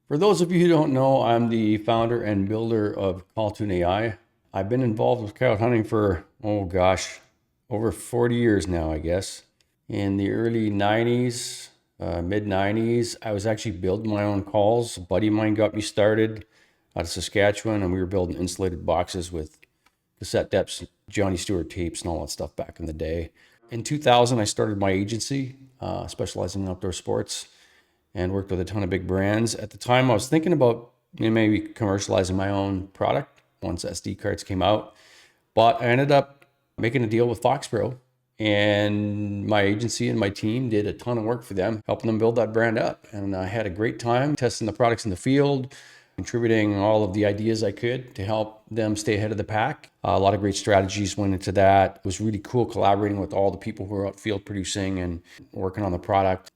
For those of you who don't know, I'm the founder and builder of CallTuneAI. I've been involved with coyote hunting for, oh gosh, over 40 years now, I guess. In the early 90s, mid 90s, I was actually building my own calls. A buddy of mine got me started out of Saskatchewan, and we were building insulated boxes with cassette depths, Johnny Stewart tapes, and all that stuff back in the day. In 2000, I started my agency, specializing in outdoor sports, and worked with a ton of big brands. At the time, I was thinking about maybe commercializing my own product once SD cards came out, but I ended up making a deal with Foxborough, and my agency and my team did a ton of work for them, helping them build that brand up. And I had a great time testing the products in the field, contributing all of the ideas I could to help them stay ahead of the pack. A lot of great strategies went into that. It was really cool collaborating with all the people who were out field producing and working on the product.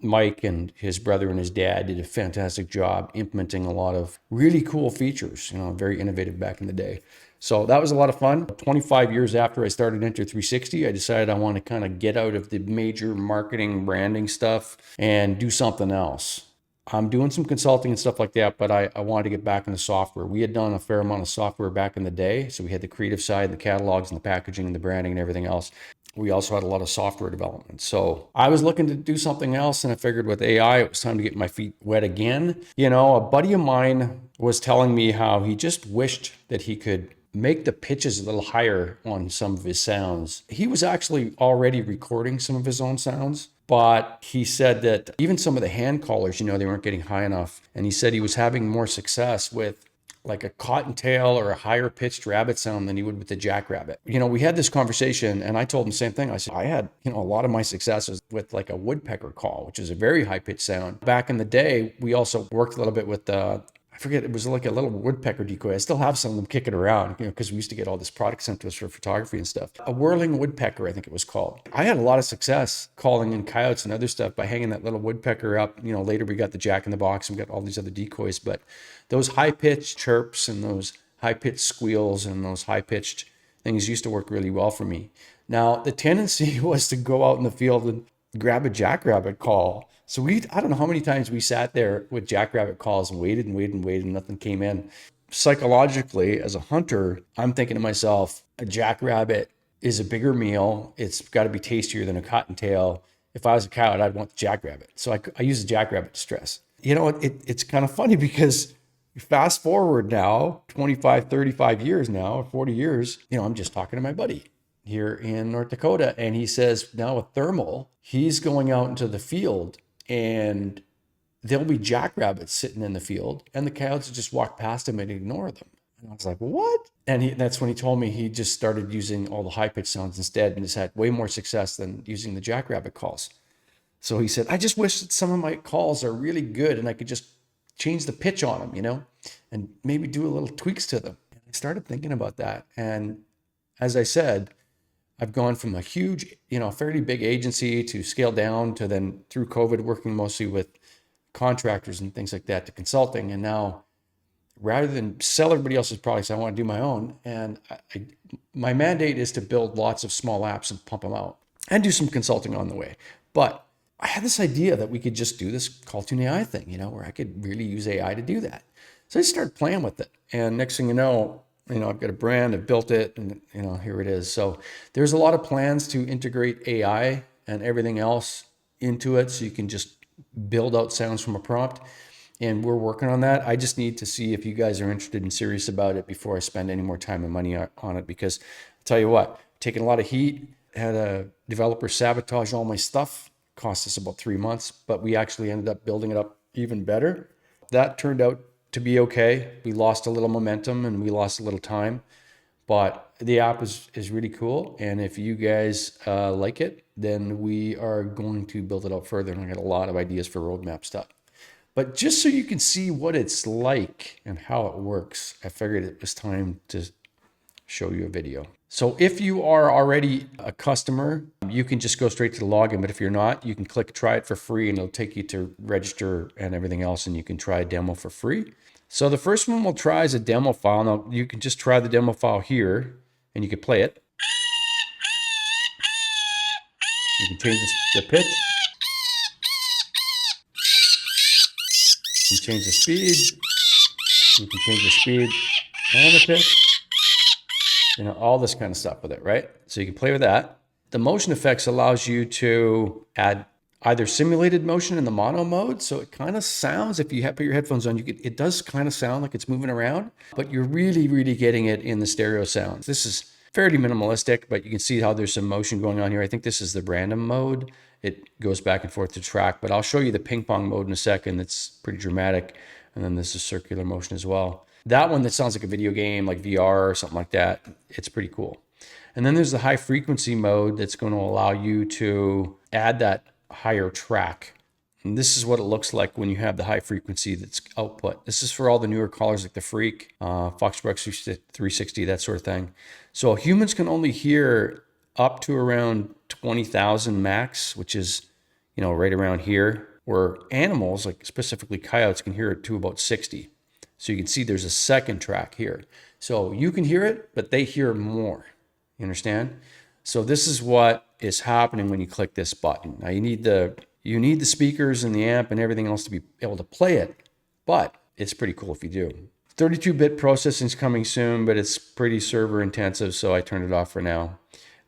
Mike and his brother and his dad did a fantastic job implementing a lot of really cool features, very innovative back in the day. So that was a lot of fun. 25 years after I started Enter 360, I decided I want to kind of get out of the major marketing branding stuff and do something else. I'm doing some consulting and stuff like that, but I wanted to get back into software. We had done a fair amount of software back in the day. So we had the creative side, the catalogs and the packaging and the branding and everything else. We also had a lot of software development. So I was looking to do something else, and I figured with AI, it was time to get my feet wet again. A buddy of mine was telling me how he just wished that he could make the pitches a little higher on some of his sounds. He was actually already recording some of his own sounds, but he said that even some of the hand callers, they weren't getting high enough. And he said he was having more success with like a cottontail or a higher pitched rabbit sound than he would with the jackrabbit. We had this conversation, and I told him the same thing. I said, I had, a lot of my successes with like a woodpecker call, which is a very high pitched sound. Back in the day, we also worked a little bit with I forget, it was like a little woodpecker decoy. I still have some of them kicking around, because we used to get all this product sent to us for photography and stuff. A whirling woodpecker, I think it was called. I had a lot of success calling in coyotes and other stuff by hanging that little woodpecker up. Later we got the jack in the box and we got all these other decoys, but those high-pitched chirps and those high-pitched squeals and those high-pitched things used to work really well for me. Now, the tendency was to go out in the field and grab a jackrabbit call. So I don't know how many times we sat there with jackrabbit calls and waited and waited and waited and nothing came in. Psychologically, as a hunter, I'm thinking to myself, a jackrabbit is a bigger meal. It's got to be tastier than a cottontail. If I was a coyote, I'd want the jackrabbit. So I use the jackrabbit to stress. It's kind of funny because fast forward now, 25, 35 years now, 40 years, I'm just talking to my buddy here in North Dakota. And he says now with thermal, he's going out into the field and there'll be jackrabbits sitting in the field and the coyotes will just walk past him and ignore them. And I was like, what? And that's when he told me he just started using all the high-pitched sounds instead and has had way more success than using the jackrabbit calls. So he said, I just wish that some of my calls are really good and I could just change the pitch on them, and maybe do a little tweaks to them. And I started thinking about that. And as I said, I've gone from a huge, fairly big agency to scale down to then through COVID working mostly with contractors and things like that to consulting. And now rather than sell everybody else's products, I want to do my own. And my mandate is to build lots of small apps and pump them out and do some consulting on the way. But I had this idea that we could just do this CallTuneAI thing, where I could really use AI to do that. So I started playing with it. And next thing you know, I've got a brand, I've built it, and here it is. So there's a lot of plans to integrate AI and everything else into it so you can just build out sounds from a prompt. And we're working on that. I just need to see if you guys are interested and serious about it before I spend any more time and money on it. Because I'll tell you what, taking a lot of heat, had a developer sabotage all my stuff, cost us about 3 months, but we actually ended up building it up even better. That turned out to be okay. We lost a little momentum and we lost a little time, but the app is really cool. And if you guys like it, then we are going to build it out further. And I got a lot of ideas for roadmap stuff. But just so you can see what it's like and how it works, I figured it was time to show you a video. So if you are already a customer, you can just go straight to the login. But if you're not, you can click try it for free and it'll take you to register and everything else. And you can try a demo for free. So the first one we'll try is a demo file. Now you can just try the demo file here and you can play it. You can change the pitch. can change the speed. You can change the speed and the pitch. You know, all this kind of stuff with it, right? So you can play with that. The MotionFX allows you to add either simulated motion in the mono mode. So it kind of sounds, if you put your headphones on, it does kind of sound like it's moving around, but you're really, really getting it in the stereo sounds. This is fairly minimalistic, but you can see how there's some motion going on here. I think this is the random mode. It goes back and forth to track, but I'll show you the ping pong mode in a second. That's pretty dramatic. And then this is circular motion as well. That one that sounds like a video game, like VR or something like that, it's pretty cool. And then there's the high frequency mode that's going to allow you to add that higher track. And this is what it looks like when you have the high frequency that's output. This is for all the newer callers like the Freak, Foxbrook 360, that sort of thing. So humans can only hear up to around 20,000 max, which is, you know, right around here, where animals, like specifically coyotes, can hear it to about 60. So you can see there's a second track here. So you can hear it, but they hear more. You understand? So this is what is happening when you click this button. Now you need the speakers and the amp and everything else to be able to play it, but it's pretty cool if you do. 32-bit processing is coming soon, but it's pretty server intensive, so I turned it off for now.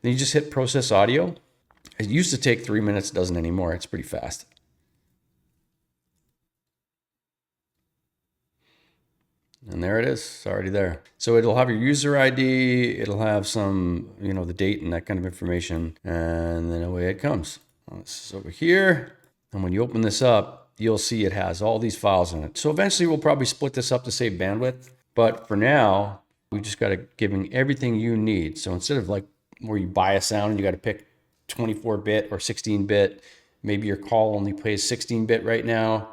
Then you just hit process audio. It used to take 3 minutes, it doesn't anymore. It's pretty fast. And there it is, it's already there. So it'll have your user ID, it'll have some, you know, the date and that kind of information, and then away it comes. This is over here, and when you open this up, you'll see it has all these files in it. So eventually we'll probably split this up to save bandwidth, but for now, we just got to giving everything you need. So instead of like where you buy a sound and you got to pick 24-bit or 16-bit, maybe your call only plays 16-bit right now,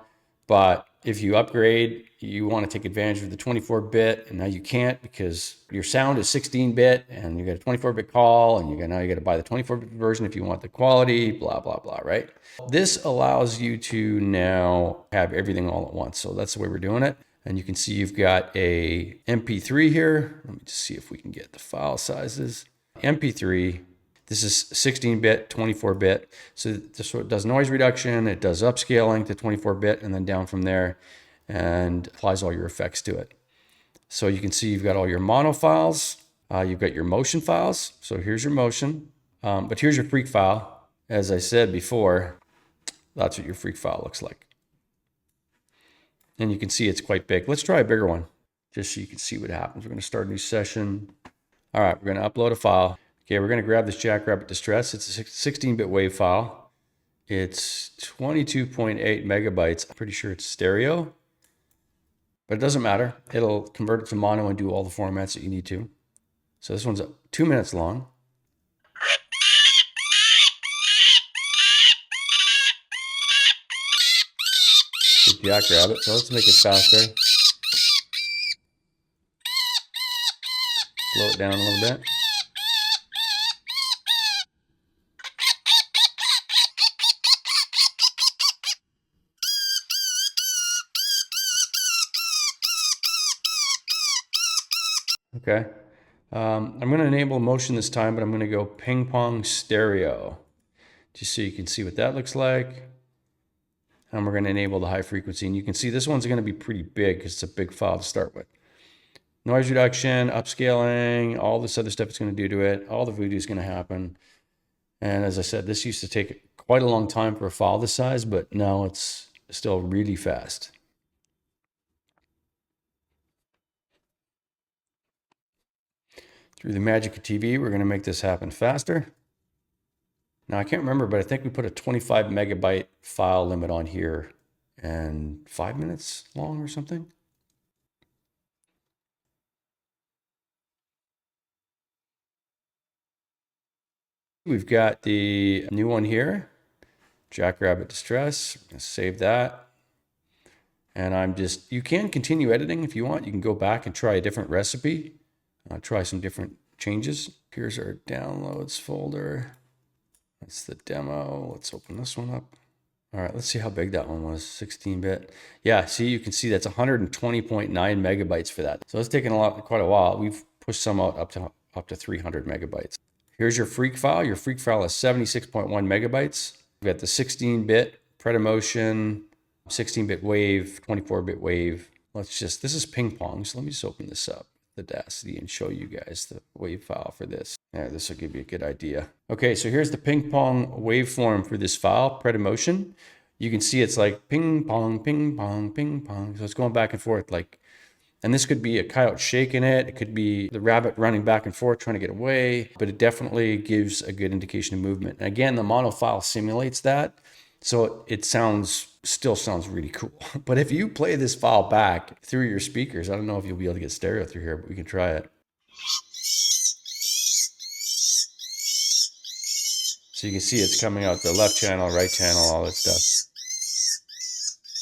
but if you upgrade, you want to take advantage of the 24-bit, and now you can't because your sound is 16-bit and you got a 24-bit call, and now you got to buy the 24-bit version if you want the quality, blah, blah, blah, right? This allows you to now have everything all at once. So that's the way we're doing it. And you can see you've got a MP3 here. Let me just see if we can get the file sizes. MP3. This is 16-bit, 24-bit. So it does noise reduction, it does upscaling to 24-bit, and then down from there, and applies all your effects to it. So you can see you've got all your mono files, you've got your motion files. So here's your motion, but here's your freak file. As I said before, that's what your freak file looks like. And you can see it's quite big. Let's try a bigger one, just so you can see what happens. We're gonna start a new session. All right, we're gonna upload a file. Okay, we're going to grab this Jackrabbit Distress. It's a 16-bit WAV file. It's 22.8 megabytes. I'm pretty sure it's stereo, but it doesn't matter. It'll convert it to mono and do all the formats that you need to. So this one's 2 minutes long. Good Jackrabbit. So let's make it faster. Slow it down a little bit. Okay, I'm going to enable motion this time, but I'm going to go ping pong stereo, just so you can see what that looks like. And we're going to enable the high frequency, and you can see this one's going to be pretty big because it's a big file to start with. Noise reduction, upscaling, all this other stuff it's going to do to it, all the voodoo is going to happen. And as I said, this used to take quite a long time for a file this size, but now it's still really fast. Through the magic of TV, we're going to make this happen faster. Now, I can't remember, but I think we put a 25 megabyte file limit on here and 5 minutes long or something. We've got the new one here, Jackrabbit Distress. I'm going to save that. And you can continue editing if you want. You can go back and try a different recipe. Try some different changes. Here's our downloads folder. That's the demo. Let's open this one up. All right, let's see how big that one was, 16-bit. Yeah, see, you can see that's 120.9 megabytes for that. So it's taken quite a while. We've pushed some out up to 300 megabytes. Here's your freak file. Your freak file is 76.1 megabytes. We've got the 16-bit PredaMotion 16-bit wave, 24-bit wave. This is ping pong. So let me just open this up, the Audacity, and show you guys the wave file for this. Yeah, this will give you a good idea. Okay, so here's the ping pong waveform for this file, PredaMotion. You can see it's like ping pong, ping pong, ping pong. So it's going back and forth like, and this could be a coyote shaking it. It could be the rabbit running back and forth trying to get away, but it definitely gives a good indication of movement. And again, the mono file simulates that. So it still sounds really cool. But if you play this file back through your speakers, I don't know if you'll be able to get stereo through here, but we can try it. So you can see it's coming out the left channel, right channel, all that stuff.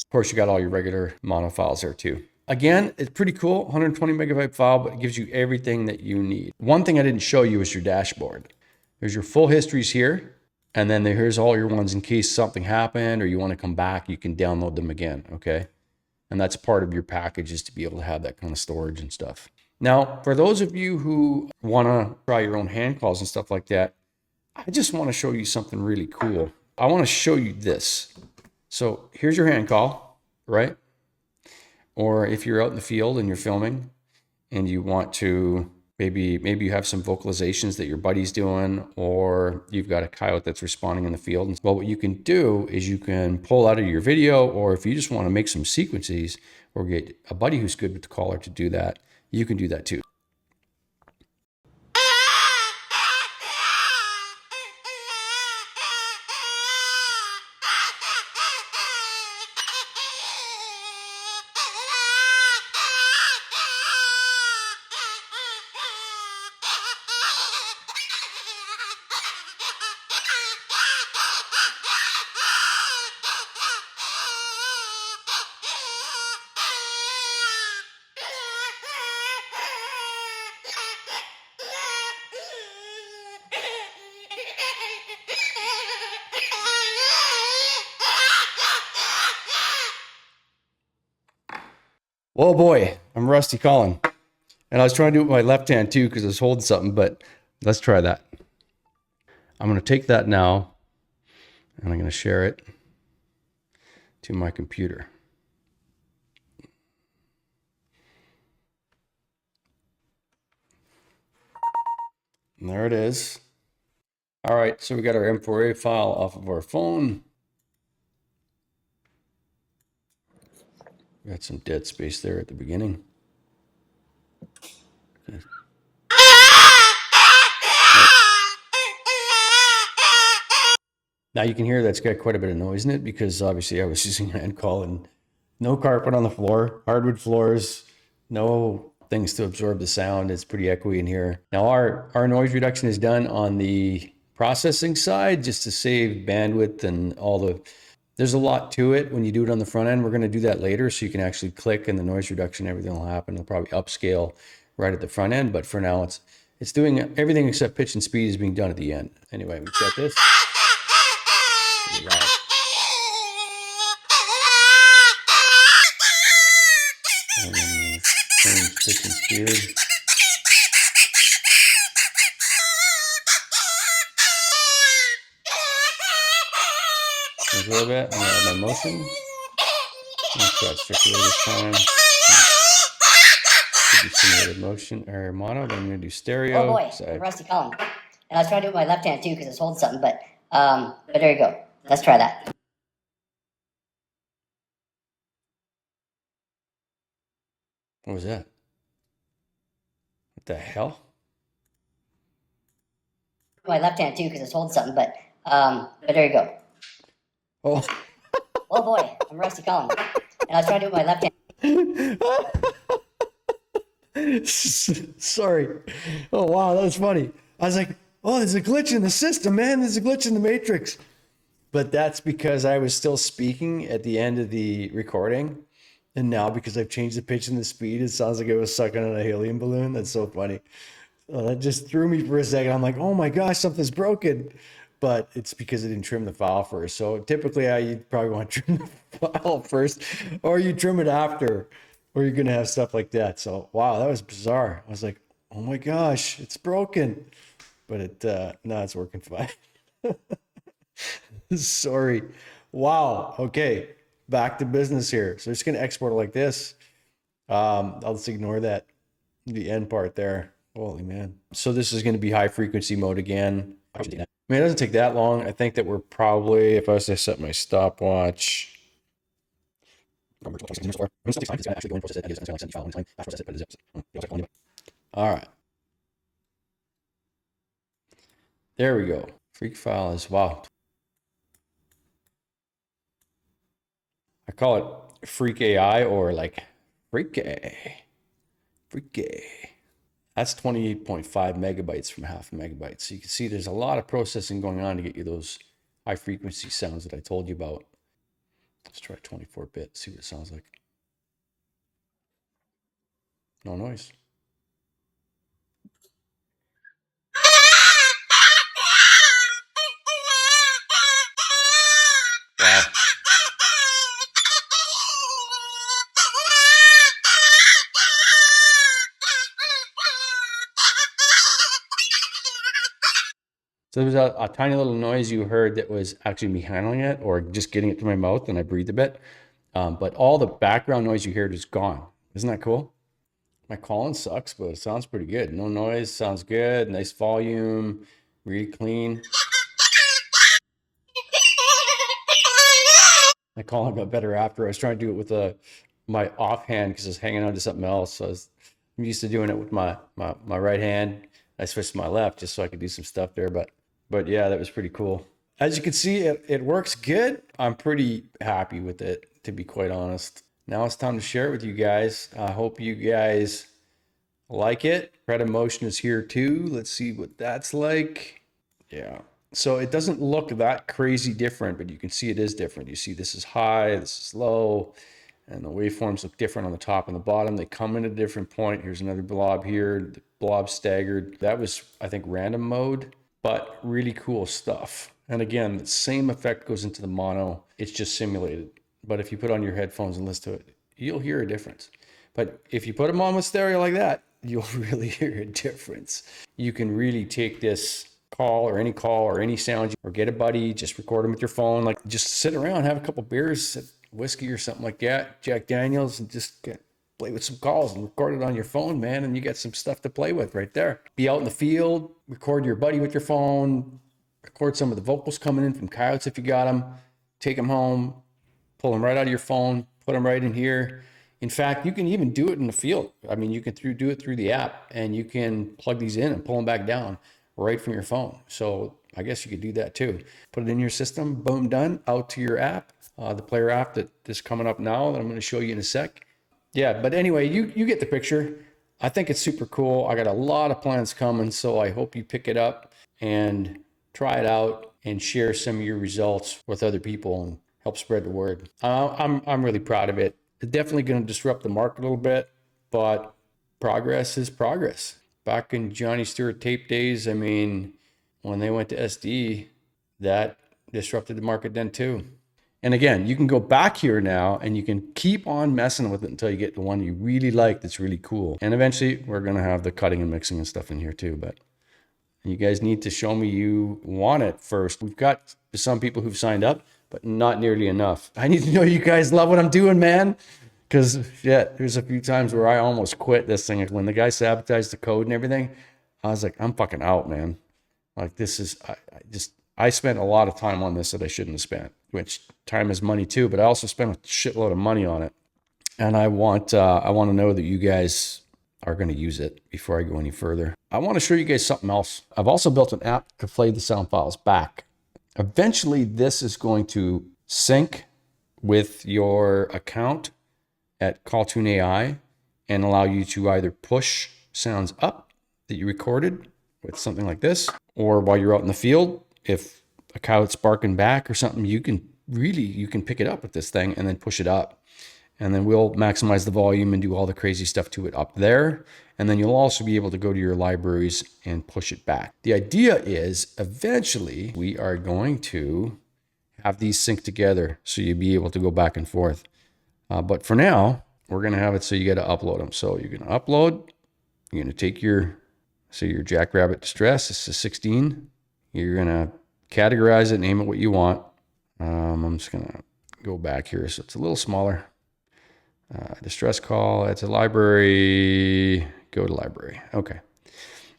Of course, you got all your regular mono files there too. Again, it's pretty cool, 120 megabyte file, but it gives you everything that you need. One thing I didn't show you is your dashboard. There's your full histories here. And then here's all your ones in case something happened or you want to come back, you can download them again, okay? And that's part of your package, is to be able to have that kind of storage and stuff. Now, for those of you who want to try your own hand calls and stuff like that, I just want to show you something really cool. I want to show you this. So here's your hand call, right? Or if you're out in the field and you're filming and you want to, maybe you have some vocalizations that your buddy's doing, or you've got a coyote that's responding in the field. Well, what you can do is you can pull out of your video, or if you just want to make some sequences or get a buddy who's good with the caller to do that, you can do that too. Oh boy, I'm rusty calling. And I was trying to do it with my left hand too because I was holding something, but let's try that. I'm going to take that now and I'm going to share it to my computer. And there it is. All right, so we got our M4A file off of our phone. Got some dead space there at the beginning. Okay. Now you can hear that's got quite a bit of noise in it because obviously I was using hand call and no carpet on the floor, hardwood floors, no things to absorb the sound. It's pretty echoey in here. Now our noise reduction is done on the processing side just to save bandwidth and all the, there's a lot to it when you do it on the front end. We're going to do that later so you can actually click and the noise reduction, everything will happen. It'll probably upscale right at the front end, but for now it's doing everything except pitch and speed is being done at the end. Anyway, we've got this. Loud. And then change pitch and speed. There's a little bit. I'm going to add my motion. Let's try strictly this time. Do simulated motion or mono, but I'm going to do stereo. Oh boy, I'm rusty calling. And I was trying to do it with my left hand too because I was holding something, but there you go. Let's try that. What was that? What the hell? My left hand too because I was holding something, but there you go. Oh. Oh boy, I'm rusty calling. And I was trying to do it with my left hand. Sorry. Oh wow, that was funny. I was like, oh, there's a glitch in the system, man. There's a glitch in the matrix. But that's because I was still speaking at the end of the recording. And now because I've changed the pitch and the speed, it sounds like it was sucking on a helium balloon. That's so funny. That just threw me for a second. I'm like, oh my gosh, something's broken. But it's because I didn't trim the file first. So typically you'd probably want to trim the file first, or you trim it after, or you're going to have stuff like that. So wow, that was bizarre. I was like, oh my gosh, it's broken. But no, it's working fine. Sorry. Wow. Okay. back to business here. So just going to export it like this. I'll just ignore that, the end part there. Holy man. So this is going to be high frequency mode again. I mean, it doesn't take that long. I think that we're probably, if I was to set my stopwatch. All right. There we go. Freak file is, wow. I call it Freak AI or like Freaky. Freaky. That's 28.5 megabytes from half a megabyte. So you can see there's a lot of processing going on to get you those high frequency sounds that I told you about. Let's try 24-bit, see what it sounds like. No noise. Wow. So there's a tiny little noise you heard that was actually me handling it or just getting it to my mouth, and I breathed a bit. But all the background noise you heard is gone. Isn't that cool? My calling sucks, but it sounds pretty good. No noise, sounds good. Nice volume, really clean. My calling got better after. I was trying to do it with my offhand because I was hanging on to something else. So I'm used to doing it with my right hand. I switched to my left just so I could do some stuff there. But yeah, that was pretty cool. As you can see, it works good. I'm pretty happy with it, to be quite honest. Now it's time to share it with you guys. I hope you guys like it. PredaMotion is here too. Let's see what that's like. Yeah. So it doesn't look that crazy different, but you can see it is different. You see this is high, this is low, and the waveforms look different on the top and the bottom. They come in at a different point. Here's another blob here, the blob staggered. That was, I think, random mode, but really cool stuff. And again, the same effect goes into the mono. It's just simulated. But if you put on your headphones and listen to it, you'll hear a difference. But if you put them on with stereo like that, you'll really hear a difference. You can really take this call or any sound, or get a buddy, just record them with your phone. Like just sit around, have a couple beers, whiskey or something like that, Jack Daniels, and just play with some calls and record it on your phone, man. And you got some stuff to play with right there. Be out in the field, record your buddy with your phone, record some of the vocals coming in from coyotes if you got them, take them home, pull them right out of your phone, put them right in here. In fact, you can even do it in the field. I mean, you can do it through the app, and you can plug these in and pull them back down right from your phone. So I guess you could do that too. Put it in your system, boom, done, out to your app, the player app that is coming up now that I'm going to show you in a sec. Yeah, but anyway, you get the picture. I think it's super cool. I got a lot of plans coming, so I hope you pick it up and try it out and share some of your results with other people and help spread the word. I'm really proud of it. It's definitely going to disrupt the market a little bit, but progress is progress. Back in Johnny Stewart tape days, I mean, when they went to SD, that disrupted the market then too. And again, you can go back here now and you can keep on messing with it until you get the one you really like that's really cool. And eventually we're going to have the cutting and mixing and stuff in here too. But you guys need to show me you want it first. We've got some people who've signed up, but not nearly enough. I need to know you guys love what I'm doing, man. Because, yeah, there's a few times where I almost quit this thing. When the guy sabotaged the code and everything, I was like, I'm fucking out, man. Like, this is, I spent a lot of time on this that I shouldn't have spent, which time is money too, but I also spent a shitload of money on it. And I want to know that you guys are going to use it before I go any further. I want to show you guys something else. I've also built an app to play the sound files back. Eventually, this is going to sync with your account at CallTuneAI and allow you to either push sounds up that you recorded with something like this, or while you're out in the field, if a coyote's barking back or something, you can pick it up with this thing and then push it up. And then we'll maximize the volume and do all the crazy stuff to it up there. And then you'll also be able to go to your libraries and push it back. The idea is eventually we are going to have these sync together so you'll be able to go back and forth. But for now, we're going to have it so you got to upload them. So you're going to upload, you're going to take your Jackrabbit Distress, this is 16. You're going to categorize it, name it what you want. I'm just going to go back here so it's a little smaller. Distress call, add to library, go to library. Okay.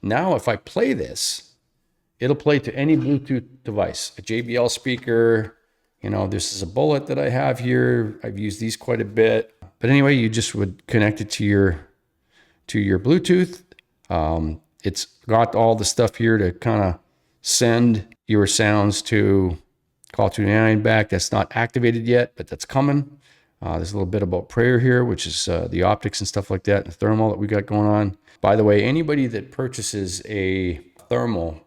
Now if I play this, it'll play to any Bluetooth device, a JBL speaker. You know, this is a bullet that I have here. I've used these quite a bit. But anyway, you just would connect it to your Bluetooth. It's got all the stuff here to kind of send your sounds to CallTuneAI and back. That's not activated yet, but that's coming. There's a little bit about prayer here, which is the optics and stuff like that, and the thermal that we got going on. By the way, anybody that purchases a thermal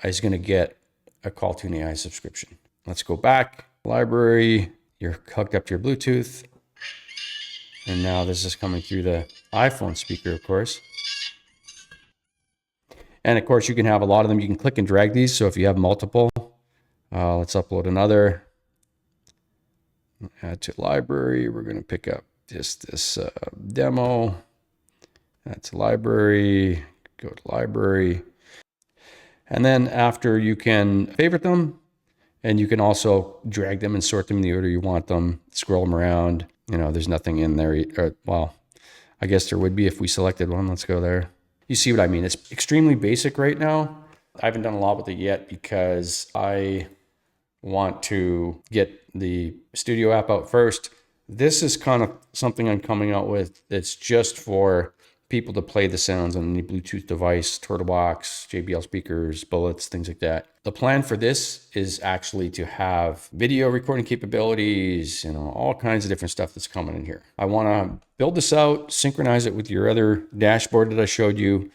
is going to get a CallTuneAI subscription. Let's go back. Library, you're hooked up to your Bluetooth. And now this is coming through the iPhone speaker, of course. And of course, you can have a lot of them. You can click and drag these. So if you have multiple, let's upload another. Add to library. We're going to pick up just this demo. Add to library. Go to library. And then after, you can favorite them. And you can also drag them and sort them in the order you want them. Scroll them around. You know, there's nothing in there. Well, I guess there would be if we selected one. Let's go there. You see what I mean? It's extremely basic right now. I haven't done a lot with it yet because I want to get the studio app out first. This is kind of something I'm coming out with that's just for people to play the sounds on any Bluetooth device, Turtlebox, JBL speakers, bullets, things like that. The plan for this is actually to have video recording capabilities, you know, all kinds of different stuff that's coming in here. I want to build this out, synchronize it with your other dashboard that I showed you,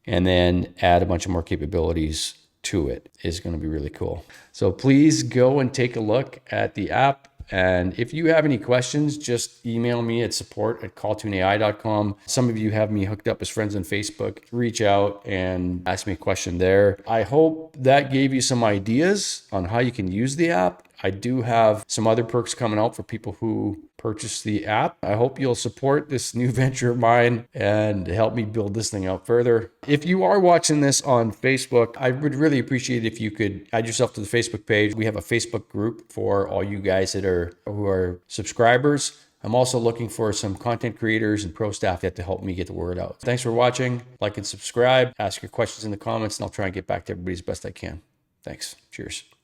and then add a bunch of more capabilities to it. Is going to be really cool. So please go and take a look at the app. And if you have any questions, just email me at support@calltuneai.com. Some of you have me hooked up as friends on Facebook. Reach out and ask me a question there. I hope that gave you some ideas on how you can use the app. I do have some other perks coming out for people who purchase the app. I hope you'll support this new venture of mine and help me build this thing out further. If you are watching this on Facebook, I would really appreciate if you could add yourself to the Facebook page. We have a Facebook group for all you guys who are subscribers. I'm also looking for some content creators and pro staff to help me get the word out. Thanks for watching. Like and subscribe. Ask your questions in the comments, and I'll try and get back to everybody as best I can. Thanks. Cheers.